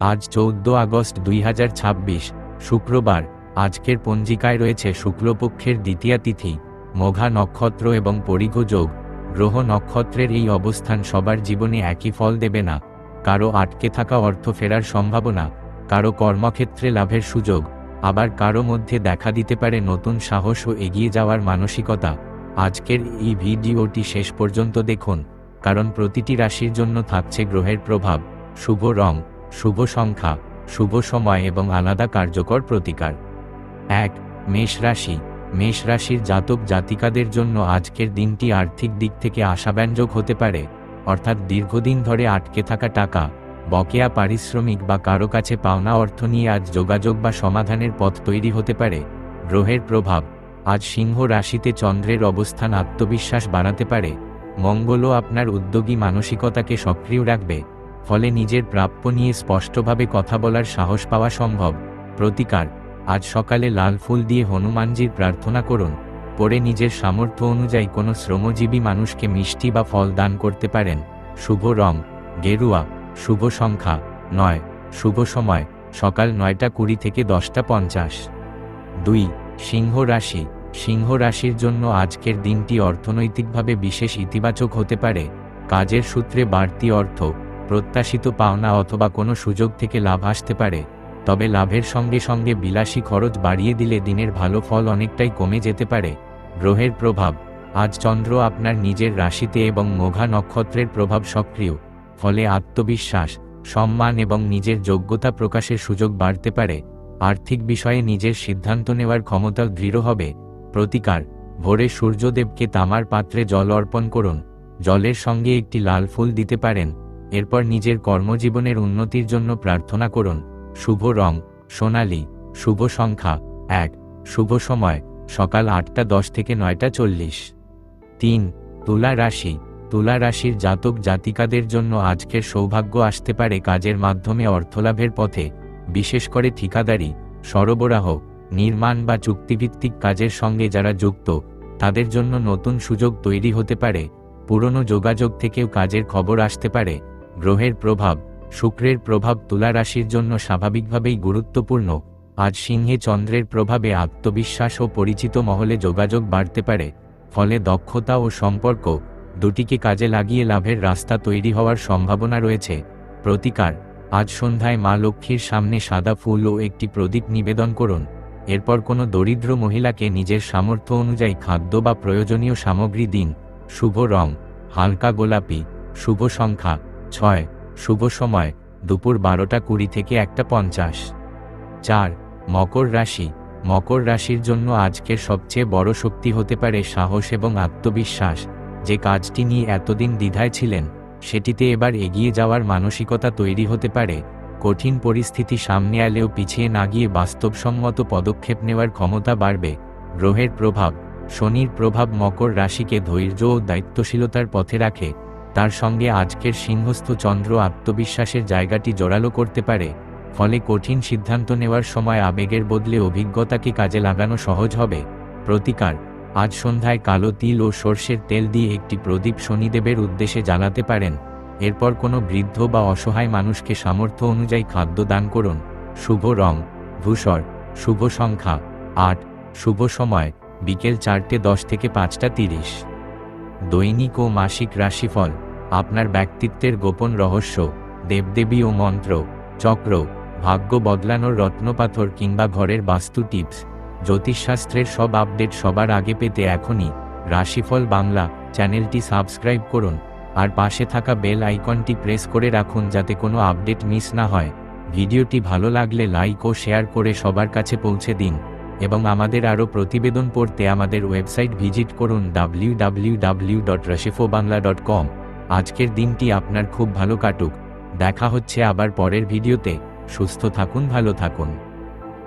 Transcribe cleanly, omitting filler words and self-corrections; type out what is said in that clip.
আজ 14 আগস্ট 2026 শুক্রবার। আজকের পঞ্জিকায় রয়েছে শুক্লপক্ষের দ্বিতীয়া তিথি, মঘা নক্ষত্র এবং পরিঘ যোগ। গ্রহ নক্ষত্রের এই অবস্থান সবার জীবনে একই ফল দেবে না। কারো আটকে থাকা অর্থ ফেরার সম্ভাবনা, কারো কর্মক্ষেত্রে লাভের সুযোগ, আবার কারো মধ্যে দেখা দিতে পারে নতুন সাহস ও এগিয়ে যাওয়ার মানসিকতা। আজকের এই ভিডিওটি শেষ পর্যন্ত দেখুন, কারণ প্রতিটি রাশির জন্য থাকছে গ্রহের প্রভাব, শুভ রং, শুভ সংখ্যা, শুভ সময় এবং আলাদা কার্যকর প্রতিকার। 1. মেষ রাশি। মেষ রাশির জাতক জাতিকাদের জন্য আজকের দিনটি আর্থিক দিক থেকে আশাব্যঞ্জক হতে পারে, অর্থাৎ দীর্ঘদিন ধরে আটকে থাকা টাকা, বকেয়া পারিশ্রমিক বা কারো কাছে পাওনা অর্থ নিয়ে আজ যোগাযোগ বা সমাধানের পথ তৈরি হতে পারে। গ্রহের প্রভাব। আজ সিংহ রাশিতে চন্দ্রের অবস্থান আত্মবিশ্বাস বাড়াতে পারে। মঙ্গলও আপনার উদ্যোগী মানসিকতাকে সক্রিয় রাখবে, ফলে নিজের প্রাপ্য নিয়ে স্পষ্টভাবে কথা বলার সাহস পাওয়া সম্ভব। প্রতিকার। আজ সকালে লাল ফুল দিয়ে হনুমানজির প্রার্থনা করুন। পরে নিজের সামর্থ্য অনুযায়ী কোনো শ্রমজীবী মানুষকে মিষ্টি বা ফল দান করতে পারেন। শুভ রং গেরুয়া। শুভ সংখ্যা 9। শুভ সময় সকাল 9:20 থেকে 10:50। 2. সিংহ রাশি। সিংহ রাশির জন্য আজকের দিনটি অর্থনৈতিকভাবে বিশেষ ইতিবাচক হতে পারে। কাজের সূত্রে বাড়তি অর্থ, প্রত্যাশিত পাওনা অথবা কোনো সুযোগ থেকে লাভ আসতে পারে। তবে লাভের সঙ্গে সঙ্গে বিলাসী খরচ বাড়িয়ে দিলে দিনের ভালো ফল অনেকটাই কমে যেতে পারে। গ্রহের প্রভাব। আজ চন্দ্র আপনার নিজের রাশিতে এবং মঘা নক্ষত্রের প্রভাব সক্রিয়, ফলে আত্মবিশ্বাস, সম্মান এবং নিজের যোগ্যতা প্রকাশের সুযোগ বাড়তে পারে। আর্থিক বিষয়ে নিজের সিদ্ধান্ত নেওয়ার ক্ষমতা দৃঢ় হবে। প্রতিকার। ভোরে সূর্যদেবকে তামার পাত্রে জল অর্পণ করুন। জলের সঙ্গে একটি লাল ফুল দিতে পারেন। এরপর নিজের কর্মজীবনের উন্নতির জন্য প্রার্থনা করুন। শুভ রং সোনালী। শুভ সংখ্যা 1। শুভ সময় সকাল 8:10 থেকে 9:40। 3. তুলা রাশি। তুলা রাশির জাতক জাতিকাদের জন্য আজকের সৌভাগ্য আসতে পারে কাজের মাধ্যমে অর্থলাভের পথে, বিশেষ করে ঠিকাদারি, সরবরাহ, নির্মাণ বা চুক্তিভিত্তিক কাজের সঙ্গে যারা যুক্ত, তাদের জন্য নতুন সুযোগ তৈরি হতে পারে। পুরনো যোগাযোগ থেকেও কাজের খবর আসতে পারে। গ্রহের প্রভাব। শুক্রের প্রভাব তুলা রাশির জন্য স্বাভাবিকভাবেই গুরুত্বপূর্ণ। আজ সিংহে চন্দ্রের প্রভাবে আত্মবিশ্বাস ও পরিচিত মহলে যোগাযোগ বাড়তে পারে, ফলে দক্ষতা ও সম্পর্ক দুটিকে কাজে লাগিয়ে লাভের রাস্তা তৈরি হওয়ার সম্ভাবনা রয়েছে। প্রতিকার। আজ সন্ধ্যায় মা লক্ষ্মীর সামনে সাদা ফুল ও একটি প্রদীপ নিবেদন করুন। এরপর কোনো দরিদ্র মহিলাকে নিজের সামর্থ্য অনুযায়ী খাদ্য বা প্রয়োজনীয় সামগ্রী দিন। শুভ রং হালকা গোলাপি। শুভ সংখ্যা 6। শুভ সময় দুপুর 12:20 থেকে 1:50। 4. মকর রাশি। মকর রাশির জন্য আজকের সবচেয়ে বড় শক্তি হতে পারে সাহস এবং আত্মবিশ্বাস। যে কাজটি নিয়ে এতদিন দ্বিধায় ছিলেন, সেটিতে এবার এগিয়ে যাওয়ার মানসিকতা তৈরি হতে পারে। কঠিন পরিস্থিতি সামনে এলেও পিছিয়ে না গিয়ে বাস্তবসম্মত পদক্ষেপ নেওয়ার ক্ষমতা বাড়বে। গ্রহের প্রভাব। শনির প্রভাব মকর রাশিকে ধৈর্য ও দায়িত্বশীলতার পথে রাখে। তার সঙ্গে আজকের সিংহস্থ চন্দ্র আত্মবিশ্বাসের জায়গাটি জোরালো করতে পারে, ফলে কঠিন সিদ্ধান্ত নেওয়ার সময় আবেগের বদলে অভিজ্ঞতাকে কাজে লাগানো সহজ হবে। প্রতিকার। আজ সন্ধ্যায় কালো তিল ও সর্ষের তেল দিয়ে একটি প্রদীপ শনিদেবের উদ্দেশ্যে জ্বালাতে পারেন। এরপর কোনো বৃদ্ধ বা অসহায় মানুষকে সামর্থ্য অনুযায়ী খাদ্য দান করুন। শুভ রং ধূসর। শুভ সংখ্যা 8। শুভ সময় বিকেল 4:10 থেকে 5:30। দৈনিক ও মাসিক রাশিফল। আপনার ব্যক্তিত্বের গোপন রহস্য, দেবদেবী ও মন্ত্র, চক্র, ভাগ্য বদলানোর রত্নপাথর কিংবা ঘরের বাস্তু টিপস, জ্যোতিষশাস্ত্রের সব আপডেট সবার আগে পেতে এখনই রাশিফল বাংলা চ্যানেলটি সাবস্ক্রাইব করুন, আর পাশে থাকা বেল আইকনটি প্রেস করে রাখুন যাতে কোনো আপডেট মিস না হয়। ভিডিওটি ভালো লাগলে লাইক ও শেয়ার করে সবার কাছে পৌঁছে দিন, এবং আমাদের আরও প্রতিবেদন পড়তে আমাদের ওয়েবসাইট ভিজিট করুন www.rashifobangla.com। আজকের দিনটি আপনার খুব ভালো কাটুক। দেখা হচ্ছে আবার পরের ভিডিওতে। সুস্থ থাকুন, ভালো থাকুন।